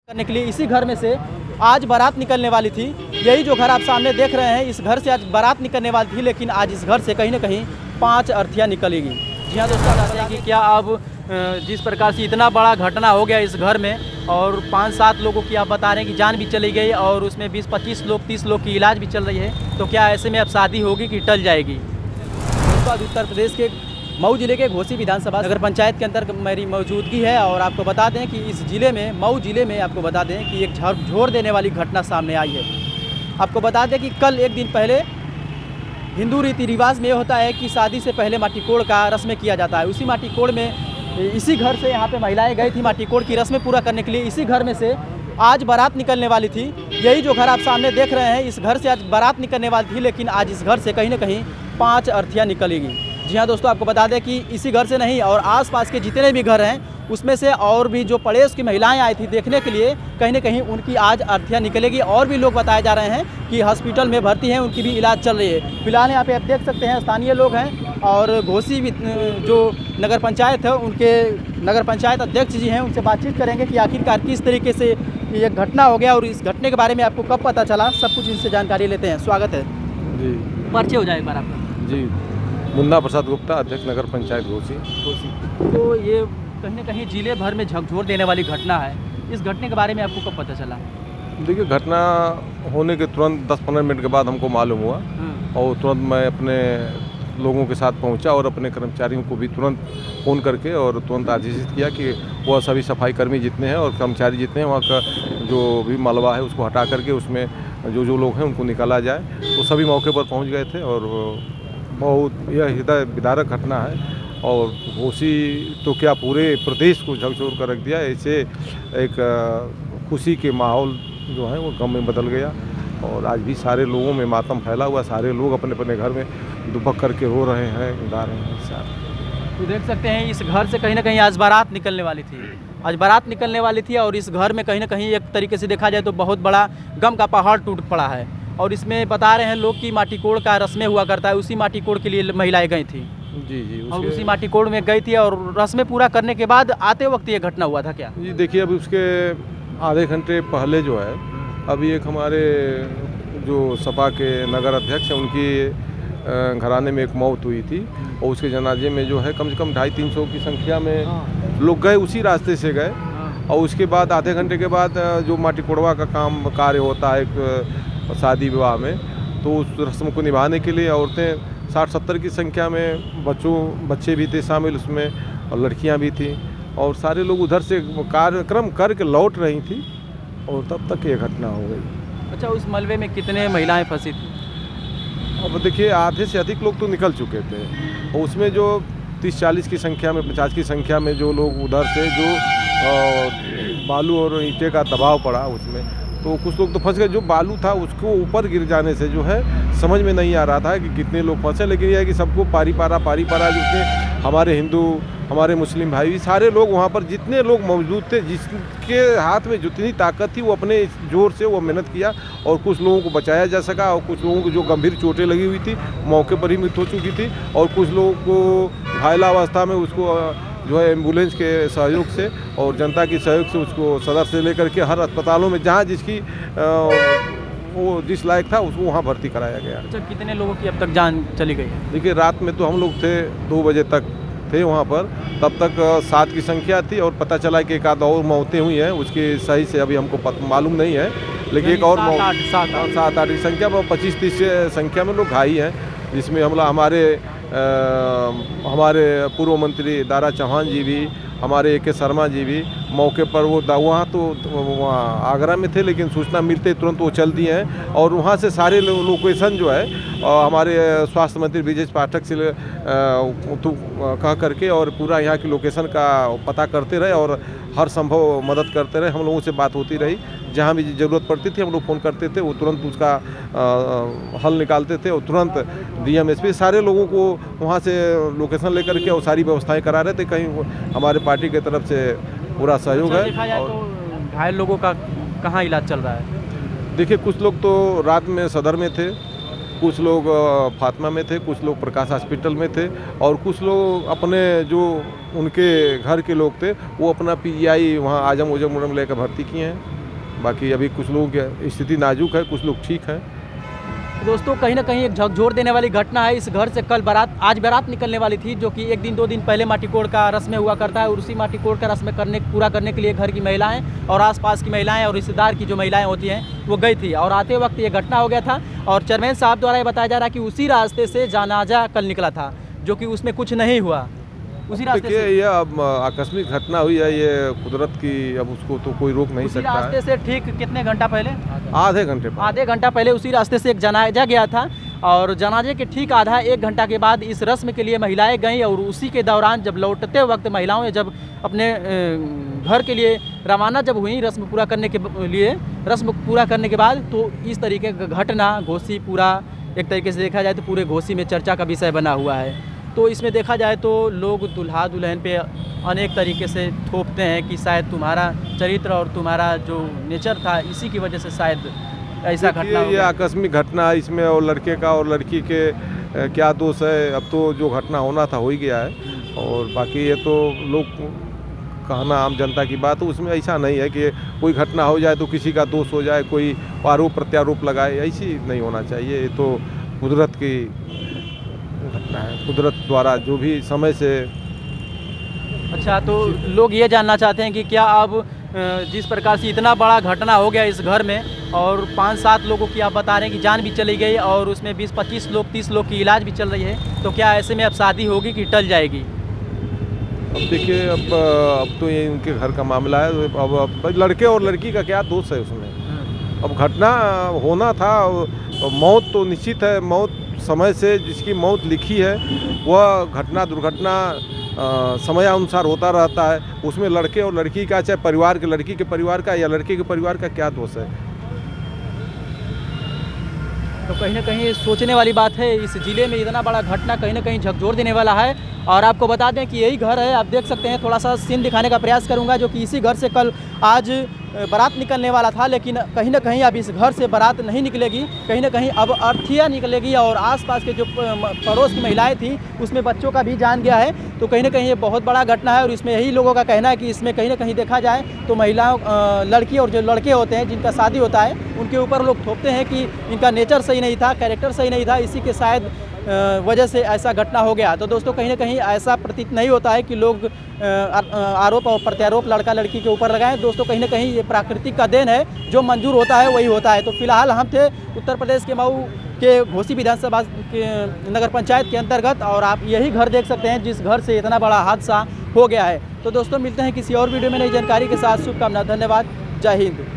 करने के लिए इसी घर में से आज बारात निकलने वाली थी। यही जो घर आप सामने देख रहे हैं, इस घर से आज बारात निकलने वाली थी, लेकिन आज इस घर से कहीं ना कहीं 5 अर्थियाँ निकलेगी। जी हाँ दोस्तों, बताते हैं कि क्या अब जिस प्रकार से इतना बड़ा घटना हो गया इस घर में और 5-7 लोगों की आप बता रहे हैं कि जान भी चली गई और उसमें 20-25 लोग 30 लोग की इलाज भी चल रही है, तो क्या ऐसे में अब शादी होगी कि टल जाएगी? दोस्तों, आज उत्तर प्रदेश के मऊ जिले के घोसी विधानसभा नगर पंचायत के अंदर मेरी मौजूदगी है और आपको बता दें कि इस जिले में, मऊ जिले में आपको बता दें कि एक झकझोर देने वाली घटना सामने आई है। आपको बता दें कि कल एक दिन पहले हिंदू रीति रिवाज में ये होता है कि शादी से पहले माटी कोड़ का रस्में किया जाता है। उसी माटी कोड़ में इसी घर से यहाँ पे महिलाएं गई थी माटी कोड़ की रस्में पूरा करने के लिए। इसी घर में से आज बारात निकलने वाली थी। यही जो घर आप सामने देख रहे हैं, इस घर से आज बारात निकलने वाली थी, लेकिन आज इस घर से कहीं ना कहीं 5 अर्थियाँ निकलेगी। जी हाँ दोस्तों, आपको बता दें कि इसी घर से नहीं और आसपास के जितने भी घर हैं उसमें से और भी जो पड़ोस की महिलाएं आई थी देखने के लिए, कहीं ना कहीं उनकी आज अर्थियाँ निकलेगी। और भी लोग बताए जा रहे हैं कि हॉस्पिटल में भर्ती हैं, उनकी भी इलाज चल रही है। फिलहाल यहाँ पे आप देख सकते हैं स्थानीय लोग हैं और घोसी जो नगर पंचायत है उनके नगर पंचायत अध्यक्ष जी हैं, उनसे बातचीत करेंगे कि आखिरकार किस तरीके से ये घटना हो गया और इस घटने के बारे में आपको कब पता चला, सब कुछ इनसे जानकारी लेते हैं। स्वागत है जी। परिचय हो जाए एक बार आपका। जी, मुन्ना प्रसाद गुप्ता, अध्यक्ष नगर पंचायत घोसी। तो ये कहीं ना कहीं जिले भर में झकझोर देने वाली घटना है, इस घटने के बारे में आपको कब पता चला? देखिए, घटना होने के तुरंत 10-15 मिनट के बाद हमको मालूम हुआ और तुरंत मैं अपने लोगों के साथ पहुंचा और अपने कर्मचारियों को भी तुरंत फ़ोन करके और तुरंत आदेशित किया कि वह सभी सफाई कर्मी जितने हैं और कर्मचारी जितने हैं वहाँ का जो भी मलबा है उसको हटा करके उसमें जो लोग हैं उनको निकाला जाए। तो सभी मौके पर पहुँच गए थे और बहुत यह हृदय विदारक घटना है और घोसी तो क्या पूरे प्रदेश को झकझोर कर रख दिया। ऐसे एक खुशी के माहौल जो है वो गम में बदल गया और आज भी सारे लोगों में मातम फैला हुआ। सारे लोग अपने अपने घर में दुबक करके रो रहे हैं, गा रहे हैं। सारे तो देख सकते हैं इस घर से कहीं ना कहीं आज बारात निकलने वाली थी। आज बारात निकलने वाली थी और इस घर में कहीं ना कहीं एक तरीके से देखा जाए तो बहुत बड़ा गम का पहाड़ टूट पड़ा है। और इसमें बता रहे हैं लोग कि माटी कोड़ का रस्में हुआ करता है, उसी माटी कोड़ के लिए महिलाएं गई थी। जी और उसी माटी कोड़ में गई थी और रस्में पूरा करने के बाद आते वक्त ये घटना हुआ था क्या? जी, देखिए, अभी उसके आधे घंटे पहले जो है अभी एक हमारे जो सपा के नगर अध्यक्ष हैं उनकी घराने में एक मौत हुई थी और उसके जनाजे में जो है कम से कम 250-300 की संख्या में लोग गए, उसी रास्ते से गए। और उसके बाद आधे घंटे के बाद जो माटी कोड़वा का कार्य होता है एक शादी विवाह में, तो उस रस्म को निभाने के लिए औरतें 60-70 की संख्या में, बच्चे भी थे शामिल उसमें और लड़कियां भी थी और सारे लोग उधर से कार्यक्रम करके लौट रही थी और तब तक ये घटना हो गई। अच्छा, उस मलबे में कितने महिलाएं फंसी थी? अब देखिए, आधे से अधिक लोग तो निकल चुके थे और उसमें जो 30-40 की संख्या में, 50 की संख्या में जो लोग उधर से जो बालू और ईंटे का दबाव पड़ा उसमें, तो कुछ लोग तो फंस गए। जो बालू था उसको ऊपर गिर जाने से जो है समझ में नहीं आ रहा था कि कितने लोग फंसे, लेकिन यह है कि सबको पारी पारा जितने हमारे हिंदू, हमारे मुस्लिम भाई, सारे लोग वहाँ पर जितने लोग मौजूद थे, जिसके हाथ में जितनी ताकत थी वो अपने जोर से वो मेहनत किया और कुछ लोगों को बचाया जा सका। और कुछ लोगों को जो गंभीर चोटें लगी हुई थी मौके पर ही मृत्यु हो चुकी थी और कुछ लोगों को घायलावस्था में उसको जो है एम्बुलेंस के सहयोग से और जनता के सहयोग से उसको सदर से लेकर के हर अस्पतालों में जहाँ जिसकी वो जिस लायक था उसको वहाँ भर्ती कराया गया। अच्छा, कितने लोगों की अब तक जान चली गई है? देखिए, रात में तो हम लोग थे 2 बजे तक थे वहाँ पर, तब तक 7 की संख्या थी और पता चला कि एक आध और मौतें हुई हैं, उसकी सही से अभी हमको मालूम नहीं है, लेकिन एक और 7-8 की संख्या में 25-30 संख्या में लोग घायल हैं, जिसमें हमारे पूर्व मंत्री दारा चौहान जी भी, हमारे AK शर्मा जी भी मौके पर वो वहाँ आगरा में थे, लेकिन सूचना मिलते तुरंत वो चल दिए हैं और वहाँ से सारे लोकेशन जो है हमारे स्वास्थ्य मंत्री ब्रिजेश पाठक से कह करके और पूरा यहाँ की लोकेशन का पता करते रहे और हर संभव मदद करते रहे। हम लोगों से बात होती रही, जहाँ भी ज़रूरत पड़ती थी हम लोग फ़ोन करते थे, वो तुरंत उसका हल निकालते थे और तुरंत DM SP सारे लोगों को वहाँ से लोकेशन लेकर के और सारी व्यवस्थाएं करा रहे थे। कहीं हमारे पार्टी की तरफ से पूरा सहयोग है। देखा जाए तो घायल लोगों का कहाँ इलाज चल रहा है? देखिए, कुछ लोग तो रात में सदर में थे, कुछ लोग फातिमा में थे, कुछ लोग प्रकाश हॉस्पिटल में थे और कुछ लोग अपने जो उनके घर के लोग थे वो अपना PGI वहाँ आजम लेकर भर्ती किए हैं। बाकी अभी कुछ लोगों की स्थिति नाजुक है, कुछ लोग ठीक है। दोस्तों कहीं ना कहीं एक झकझोर देने वाली घटना है। इस घर से आज बारात निकलने वाली थी, जो कि 1 दिन 2 दिन पहले माटी कोड़ का रस्म हुआ करता है, और उसी माटी कोड़ का रस्म पूरा करने के लिए घर की महिलाएं और आसपास की महिलाएं और रिश्तेदार की जो महिलाएं होती हैं वो गई थी, और आते वक्त ये घटना हो गया था। और चेयरमैन साहब द्वारा ये बताया जा रहा है कि उसी रास्ते से जनाजा कल निकला था, जो कि उसमें कुछ नहीं हुआ। उसी रास्ते देखिए, से ये अब आकस्मिक घटना हुई है, ये कुदरत की, अब उसको तो कोई रोक नहीं उसी सकता रास्ते है। से ठीक कितने घंटा पहले, आधे घंटा पहले उसी रास्ते से एक जनाजा गया था, और जनाजे के ठीक आधा 1 घंटा के बाद इस रस्म के लिए महिलाएं गईं, और उसी के दौरान जब लौटते वक्त महिलाओं ने जब अपने घर के लिए रवाना जब हुई रस्म पूरा करने के बाद, तो इस तरीके का घटना घोसी पूरा एक तरीके से देखा जाए तो पूरे घोसी में चर्चा का विषय बना हुआ है। तो इसमें देखा जाए तो लोग दुल्हा दुल्हन पे अनेक तरीके से थोपते हैं कि शायद तुम्हारा चरित्र और तुम्हारा जो नेचर था इसी की वजह से शायद ऐसा घटना हो ये गया। आकस्मिक घटना है, इसमें और लड़के का और लड़की के क्या दोष है। अब तो जो घटना होना था हो ही गया है, और बाकी ये तो लोग कहना आम जनता की बात है। उसमें ऐसा नहीं है कि कोई घटना हो जाए तो किसी का दोष हो जाए, कोई आरोप प्रत्यारोप लगाए, ऐसी नहीं होना चाहिए। ये तो कुदरत की घटना है, कुदरत द्वारा जो भी समय से। अच्छा, तो लोग ये जानना चाहते हैं कि क्या अब जिस प्रकार से इतना बड़ा घटना हो गया इस घर में, और 5-7 लोगों की आप बता रहे हैं कि जान भी चली गई, और उसमें 20-25 लोग 30 लोग की इलाज भी चल रही है, तो क्या ऐसे में अब शादी होगी कि टल जाएगी? अब देखिए, अब तो ये उनके घर का मामला है। अब लड़के और लड़की का क्या दोष है उसमें? अब घटना होना था, मौत तो निश्चित है। मौत समय से जिसकी मौत लिखी है वह घटना दुर्घटना समयानुसार होता रहता है। उसमें लड़के और लड़की का, चाहे परिवार के लड़की के परिवार का या लड़के के परिवार का, क्या दोष है? तो कहीं ना कहीं सोचने वाली बात है। इस ज़िले में इतना बड़ा घटना कहीं ना कहीं झकझोर देने वाला है। और आपको बता दें कि यही घर है, आप देख सकते हैं, थोड़ा सा सीन दिखाने का प्रयास करूंगा, जो कि इसी घर से कल आज बारात निकलने वाला था, लेकिन कहीं ना कहीं अब इस घर से बारात नहीं निकलेगी, कहीं ना कहीं अब अर्थियाँ निकलेगी, और आसपास के जो पड़ोस की महिलाएं थी उसमें बच्चों का भी जान गया है। तो कहीं ना कहीं ये बहुत बड़ा घटना है, और इसमें यही लोगों का कहना है कि इसमें कहीं ना कहीं देखा जाए तो महिलाओं, लड़की और जो लड़के होते हैं जिनका शादी होता है, उनके ऊपर लोग थोपते हैं कि इनका नेचर सही नहीं था, कैरेक्टर सही नहीं था, इसी के शायद वजह से ऐसा घटना हो गया। तो दोस्तों कहीं ना कहीं ऐसा प्रतीत नहीं होता है कि लोग आरोप और प्रत्यारोप लड़का लड़की के ऊपर लगाएं। दोस्तों कहीं ना कहीं ये प्राकृतिक का देन है, जो मंजूर होता है वही होता है। तो फिलहाल हम थे उत्तर प्रदेश के मऊ के घोसी विधानसभा के नगर पंचायत के अंतर्गत, और आप यही घर देख सकते हैं जिस घर से इतना बड़ा हादसा हो गया है। तो दोस्तों मिलते हैं किसी और वीडियो में नई जानकारी के साथ। शुभकामना, धन्यवाद, जय हिंद।